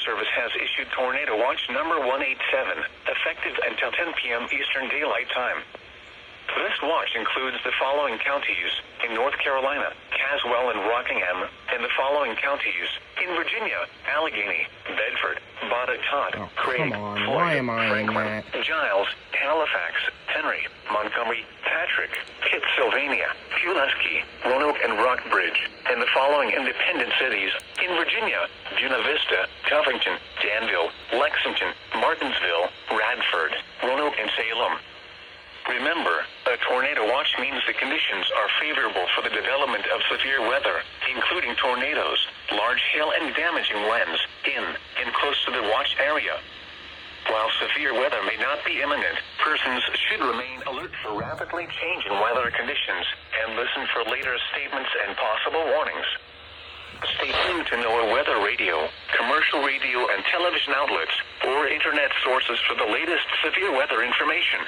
Service has issued Tornado Watch number 187, effective until 10 p.m. Eastern Daylight Time. This watch includes the following counties: in North Carolina, Caswell and Rockingham, and the following counties: in Virginia, Allegheny, Bedford, Botetourt, Craig, Why Floyd, am I in Franklin, that? Giles, Halifax, Henry, Montgomery, Patrick, Pittsylvania, Pulaski, Roanoke, and Rockbridge, and the following independent cities: in Virginia, Buena Vista, Covington, Danville, Lexington, Martinsville, Radford, Roanoke, and Salem. Remember, a tornado watch means the conditions are favorable for the development of severe weather, including tornadoes, large hail, and damaging winds in and close to the watch area. While severe weather may not be imminent, persons should remain alert for rapidly changing weather conditions and listen for later statements and possible warnings. Stay tuned to NOAA Weather Radio, commercial radio and television outlets, or internet sources for the latest severe weather information.